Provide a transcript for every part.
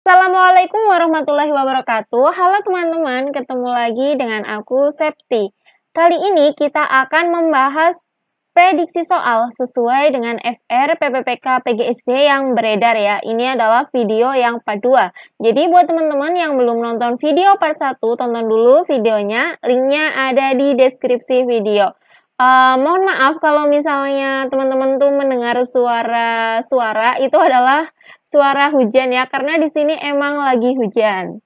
Assalamualaikum warahmatullahi wabarakatuh. Halo teman-teman, ketemu lagi dengan aku Septi. Kali ini kita akan membahas prediksi soal sesuai dengan FR PPPK PGSD yang beredar ya. Ini adalah video yang part 2. Jadi buat teman-teman yang belum nonton video part 1, tonton dulu videonya. Linknya ada di deskripsi video. Mohon maaf kalau misalnya teman-teman tuh mendengar suara itu adalah suara hujan ya, karena di sini emang lagi hujan.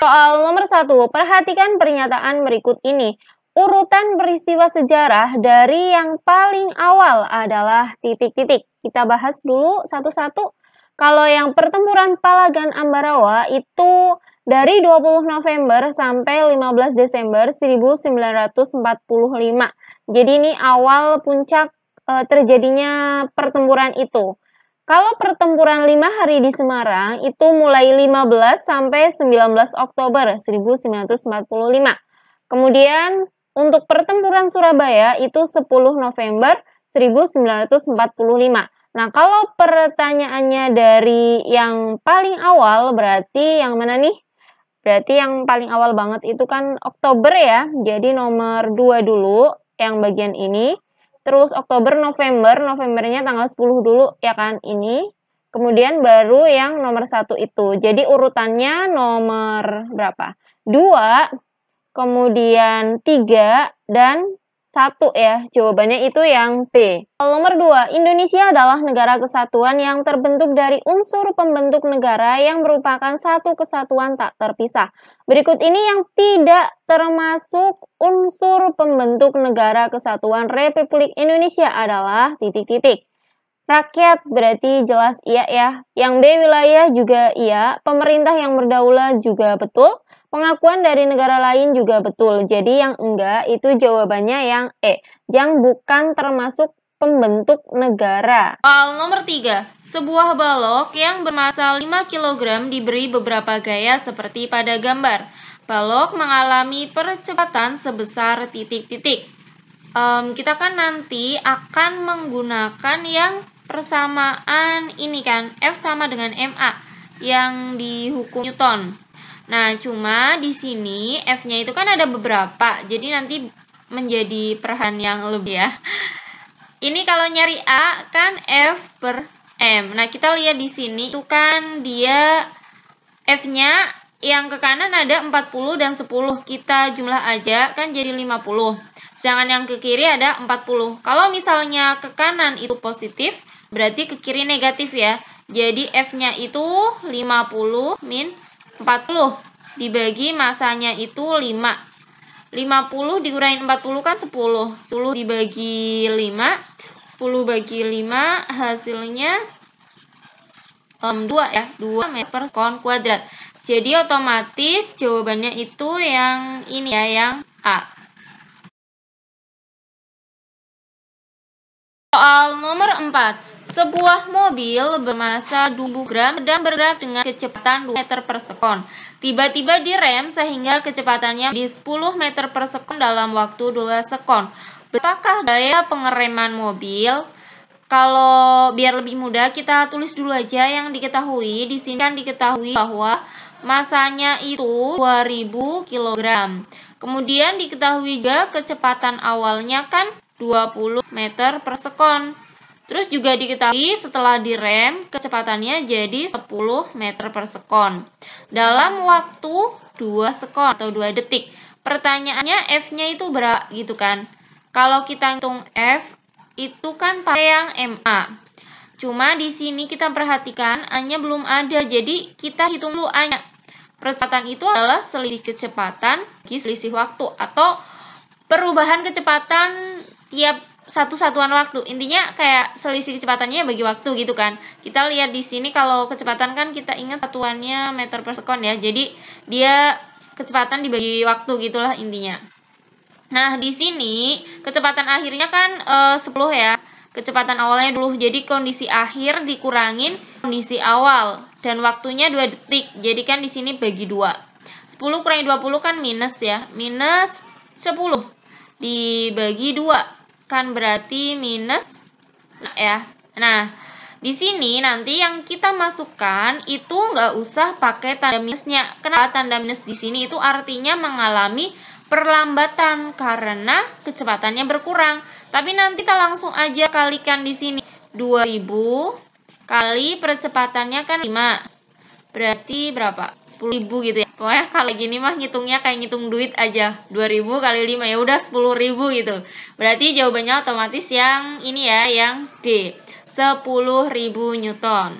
Soal nomor 1, perhatikan pernyataan berikut ini. Urutan peristiwa sejarah dari yang paling awal adalah titik-titik. Kita bahas dulu satu-satu. Kalau yang pertempuran Palagan Ambarawa itu dari 20 November sampai 15 Desember 1945. Jadi ini awal puncak terjadinya pertempuran itu. Kalau pertempuran 5 hari di Semarang itu mulai 15 sampai 19 Oktober 1945. Kemudian untuk pertempuran Surabaya itu 10 November 1945. Nah, kalau pertanyaannya dari yang paling awal berarti yang mana nih? Berarti yang paling awal banget itu kan Oktober ya. Jadi nomor 2 dulu yang bagian ini. Terus Oktober, Novembernya tanggal 10 dulu ya kan ini. Kemudian baru yang nomor 1 itu. Jadi urutannya nomor berapa? 2, kemudian 3, dan 1 ya. Jawabannya itu yang B. Nomor 2, Indonesia adalah negara kesatuan yang terbentuk dari unsur pembentuk negara yang merupakan satu kesatuan tak terpisah. Berikut ini yang tidak termasuk unsur pembentuk negara kesatuan Republik Indonesia adalah titik-titik. Rakyat berarti jelas iya ya. Yang B, wilayah juga iya. Pemerintah yang berdaulat juga betul. Pengakuan dari negara lain juga betul. Jadi yang enggak itu jawabannya yang E. Yang bukan termasuk pembentuk negara. Soal nomor 3. Sebuah balok yang bermassa 5 kg diberi beberapa gaya seperti pada gambar. Balok mengalami percepatan sebesar titik-titik. Kita kan nanti akan menggunakan yang persamaan ini kan, F sama dengan MA yang di hukum Newton. Nah, cuma di sini F-nya itu kan ada beberapa, jadi nanti menjadi perhatian yang lebih ya. Ini kalau nyari A kan F per M. Nah, kita lihat di sini itu kan dia F-nya yang ke kanan ada 40 dan 10. Kita jumlah aja kan jadi 50. Sedangkan yang ke kiri ada 40. Kalau misalnya ke kanan itu positif, berarti ke kiri negatif ya. Jadi F-nya itu 50 min 40 dibagi masanya itu 5. 50 dikurangin 40 kan 10. 10 dibagi 5. 10 bagi 5 hasilnya 2 ya. 2 meter per sekon kuadrat. Jadi otomatis jawabannya itu yang ini ya, yang A. Soal nomor 4. Sebuah mobil bermassa 20 gram sedang bergerak dengan kecepatan 2 meter per sekon. Tiba-tiba direm sehingga kecepatannya di 10 meter per sekon dalam waktu 2 sekon. Berapakah daya pengereman mobil? Kalau biar lebih mudah kita tulis dulu aja yang diketahui. Di sini kan diketahui bahwa masanya itu 2000 kg. Kemudian diketahui juga kecepatan awalnya kan 20 meter per sekon. Terus juga diketahui setelah direm kecepatannya jadi 10 meter per sekon. Dalam waktu 2 sekon atau 2 detik. Pertanyaannya F-nya itu berapa gitu kan. Kalau kita hitung F itu kan pakai yang MA. Cuma di sini kita perhatikan A-nya belum ada. Jadi kita hitung dulu A-nya. Percepatan itu adalah selisih kecepatan bagi selisih waktu atau perubahan kecepatan tiap satu satuan waktu. Intinya kayak selisih kecepatannya bagi waktu gitu kan. Kita lihat di sini kalau kecepatan kan kita ingat satuannya meter per sekon ya. Jadi dia kecepatan dibagi waktu gitulah intinya. Nah, di sini kecepatan akhirnya kan 10 ya. Kecepatan awalnya dulu. Jadi kondisi akhir dikurangin kondisi awal dan waktunya 2 detik. Jadi kan di sini bagi 2. 10 kurangi 20 kan minus ya. Minus 10 dibagi 2 kan berarti minus ya. Nah, Di sini nanti yang kita masukkan itu nggak usah pakai tanda minusnya. Kenapa tanda minus di sini itu artinya mengalami perlambatan karena kecepatannya berkurang. Tapi nanti kita langsung aja kalikan di sini. 2000 kali percepatannya kan 5. Berarti berapa? 10.000 gitu ya. Pokoknya kalau gini mah ngitungnya kayak ngitung duit aja. 2000 kali 5 ya udah 10.000 gitu. Berarti jawabannya otomatis yang ini ya, yang D. 10.000 Newton.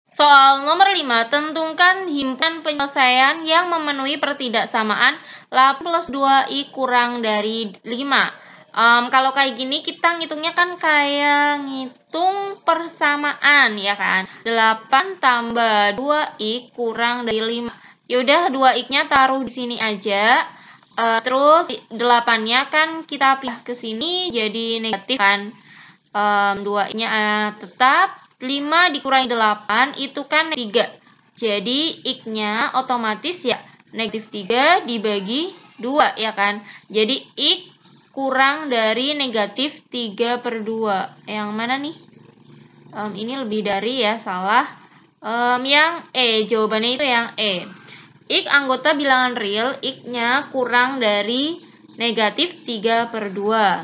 Soal nomor 5, tentukan himpunan penyelesaian yang memenuhi pertidaksamaan 8 plus 2i kurang dari 5. Kalau kayak gini kita ngitungnya kan kayak ngitung persamaan ya kan. 8 tambah 2i kurang dari 5. Yaudah 2i-nya taruh di sini aja. Terus 8-nya kan kita pindah ke sini jadi negatif kan. 2i-nya tetap. 5 dikurangi 8 itu kan 3. Jadi X-nya otomatis ya negatif 3 dibagi 2 ya kan. Jadi X kurang dari negatif 3/2. Yang mana nih? Ini lebih dari ya, salah. Yang E, jawabannya itu yang E. X anggota bilangan real, X-nya kurang dari negatif 3/2.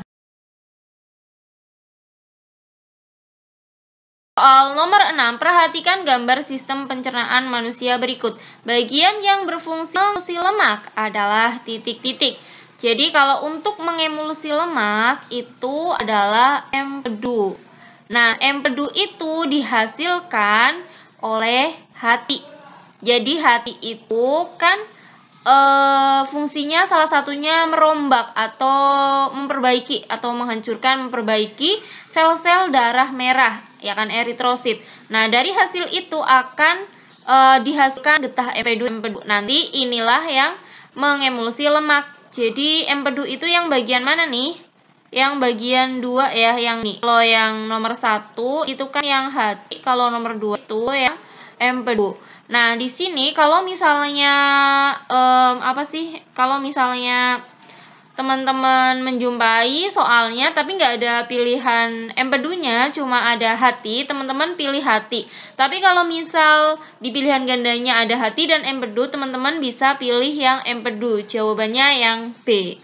Soal nomor 6, perhatikan gambar sistem pencernaan manusia berikut. Bagian yang berfungsi emulsi lemak adalah titik-titik. Jadi kalau untuk mengemulsi lemak itu adalah empedu. Nah, empedu itu dihasilkan oleh hati. Jadi hati itu kan fungsinya salah satunya merombak atau memperbaiki atau memperbaiki sel-sel darah merah, ya kan, eritrosit. Nah, dari hasil itu akan dihasilkan getah empedu. Nanti inilah yang mengemulsi lemak. Jadi empedu itu yang bagian mana nih? Yang bagian 2 ya, yang nih. Kalau yang nomor 1 itu kan yang hati, kalau nomor 2 itu yang empedu. Nah, di sini kalau misalnya kalau misalnya teman-teman menjumpai soalnya tapi nggak ada pilihan empedunya, cuma ada hati, teman-teman pilih hati. Tapi kalau misal di pilihan gandanya ada hati dan empedu, teman-teman bisa pilih yang empedu. Jawabannya yang B.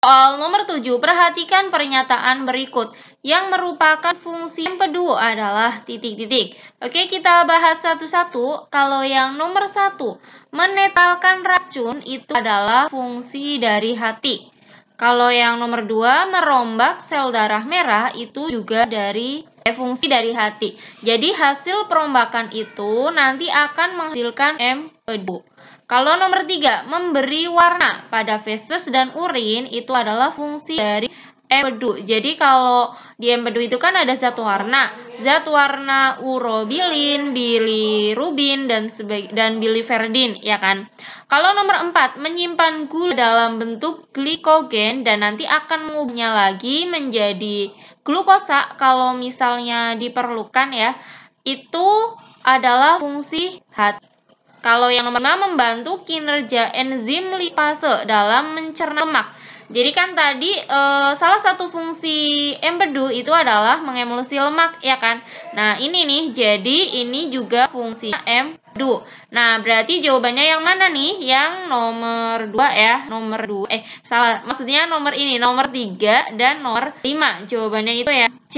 Soal nomor 7, perhatikan pernyataan berikut. Yang merupakan fungsi empedu adalah titik-titik. Oke, kita bahas satu-satu. Kalau yang nomor 1, menetralkan racun itu adalah fungsi dari hati. Kalau yang nomor 2, merombak sel darah merah itu juga dari fungsi dari hati. Jadi hasil perombakan itu nanti akan menghasilkan empedu. Kalau nomor 3, memberi warna pada feses dan urin itu adalah fungsi dari empedu. Jadi kalau di empedu itu kan ada zat warna urobilin, bilirubin dan biliverdin, ya kan. Kalau nomor 4, menyimpan gula dalam bentuk glikogen dan nanti akan mengubahnya lagi menjadi glukosa kalau misalnya diperlukan ya. Itu adalah fungsi hati. Kalau yang nomor 5, membantu kinerja enzim lipase dalam mencerna lemak. Jadi kan tadi salah satu fungsi empedu itu adalah mengemulsi lemak, ya kan? Nah, ini nih, jadi ini juga fungsi empedu. Nah, berarti jawabannya yang mana nih? Yang nomor 2 ya, maksudnya nomor ini, nomor 3 dan nomor 5. Jawabannya itu ya C.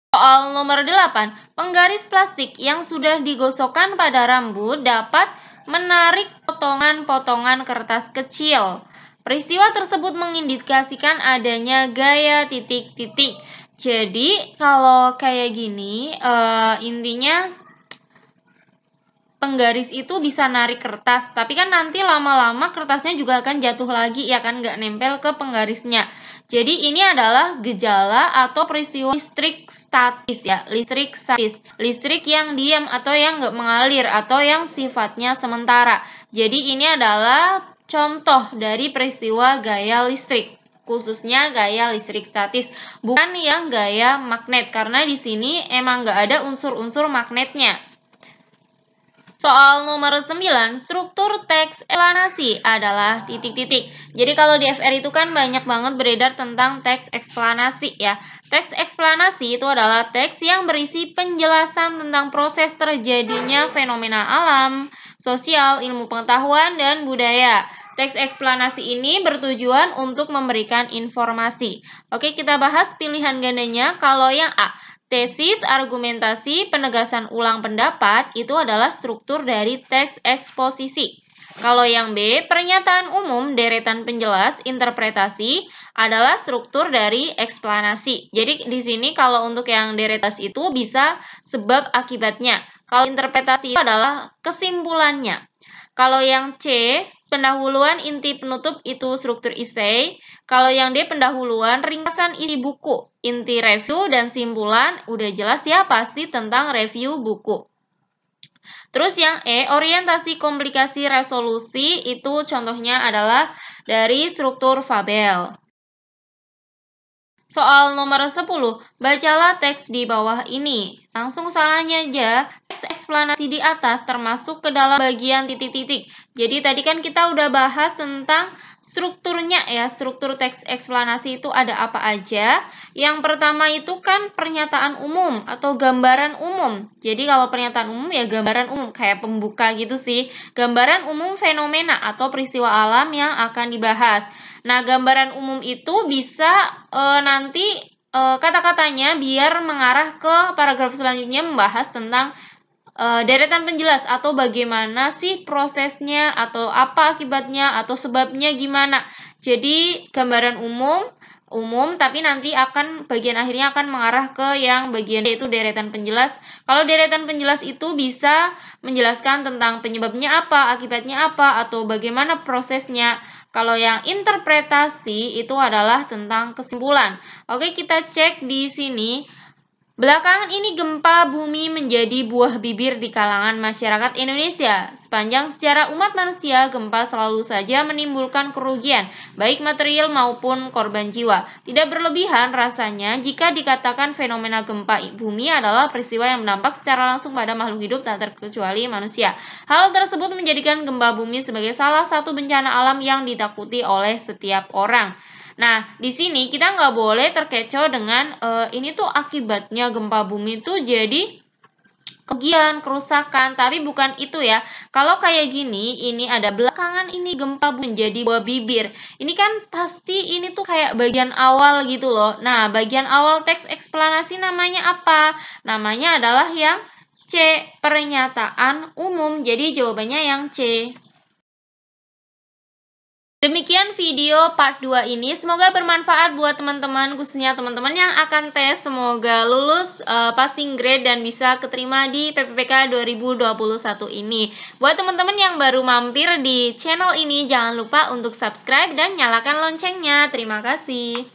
Soal nomor 8, penggaris plastik yang sudah digosokkan pada rambut dapat menarik potongan-potongan kertas kecil. Peristiwa tersebut mengindikasikan adanya gaya titik-titik. Jadi, kalau kayak gini, intinya penggaris itu bisa narik kertas, tapi kan nanti lama-lama kertasnya juga akan jatuh lagi, ya kan, nggak nempel ke penggarisnya. Jadi ini adalah gejala atau peristiwa listrik statis ya, listrik statis, listrik yang diam atau yang nggak mengalir atau yang sifatnya sementara. Jadi ini adalah contoh dari peristiwa gaya listrik. khususnya gaya listrik statis, bukan yang gaya magnet, karena di sini emang nggak ada unsur-unsur magnetnya. Soal nomor 9, struktur teks eksplanasi adalah titik-titik. Jadi kalau di FR itu kan banyak banget beredar tentang teks eksplanasi ya. Teks eksplanasi itu adalah teks yang berisi penjelasan tentang proses terjadinya fenomena alam, sosial, ilmu pengetahuan, dan budaya. Teks eksplanasi ini bertujuan untuk memberikan informasi. Oke, kita bahas pilihan gandanya. Kalau yang A, tesis, argumentasi, penegasan ulang pendapat itu adalah struktur dari teks eksposisi. Kalau yang B, pernyataan umum, deretan penjelas, interpretasi adalah struktur dari eksplanasi. Jadi di sini kalau untuk yang deretas itu bisa sebab akibatnya. Kalau interpretasi itu adalah kesimpulannya. Kalau yang C, pendahuluan, inti, penutup itu struktur esai. Kalau yang D, pendahuluan, ringkasan isi buku, inti review, dan simpulan, udah jelas ya pasti tentang review buku. Terus yang E, orientasi, komplikasi, resolusi, itu contohnya adalah dari struktur fabel. Soal nomor 10, bacalah teks di bawah ini. Langsung salahnya aja, teks eksplanasi di atas termasuk ke dalam bagian titik-titik. Jadi tadi kan kita udah bahas tentang strukturnya ya, struktur teks eksplanasi itu ada apa aja. Yang pertama itu kan pernyataan umum atau gambaran umum. Jadi kalau pernyataan umum ya gambaran umum, kayak pembuka gitu sih. Gambaran umum fenomena atau peristiwa alam yang akan dibahas. Nah, gambaran umum itu bisa nanti kata-katanya biar mengarah ke paragraf selanjutnya membahas tentang deretan penjelas atau bagaimana sih prosesnya atau apa akibatnya atau sebabnya gimana. Jadi gambaran umum tapi nanti akan bagian akhirnya akan mengarah ke yang bagian D, yaitu deretan penjelas. Kalau deretan penjelas itu bisa menjelaskan tentang penyebabnya apa, akibatnya apa, atau bagaimana prosesnya. Kalau yang interpretasi itu adalah tentang kesimpulan. Oke, kita cek di sini. Belakangan ini gempa bumi menjadi buah bibir di kalangan masyarakat Indonesia. Sepanjang sejarah umat manusia, gempa selalu saja menimbulkan kerugian, baik material maupun korban jiwa. Tidak berlebihan rasanya jika dikatakan fenomena gempa bumi adalah peristiwa yang berdampak secara langsung pada makhluk hidup tak terkecuali manusia. Hal tersebut menjadikan gempa bumi sebagai salah satu bencana alam yang ditakuti oleh setiap orang. Nah, di sini kita nggak boleh terkecoh dengan ini tuh akibatnya gempa bumi tuh jadi kerugian, kerusakan, tapi bukan itu ya. Kalau kayak gini, ini ada belakangan ini gempa bumi menjadi buah bibir. Ini kan pasti ini tuh kayak bagian awal gitu loh. Nah, bagian awal teks eksplanasi namanya apa? Namanya adalah yang C, pernyataan umum. Jadi jawabannya yang C. Demikian video part 2 ini, semoga bermanfaat buat teman-teman, khususnya teman-teman yang akan tes. Semoga lulus passing grade dan bisa keterima di PPPK 2021 ini. Buat teman-teman yang baru mampir di channel ini, jangan lupa untuk subscribe dan nyalakan loncengnya. Terima kasih.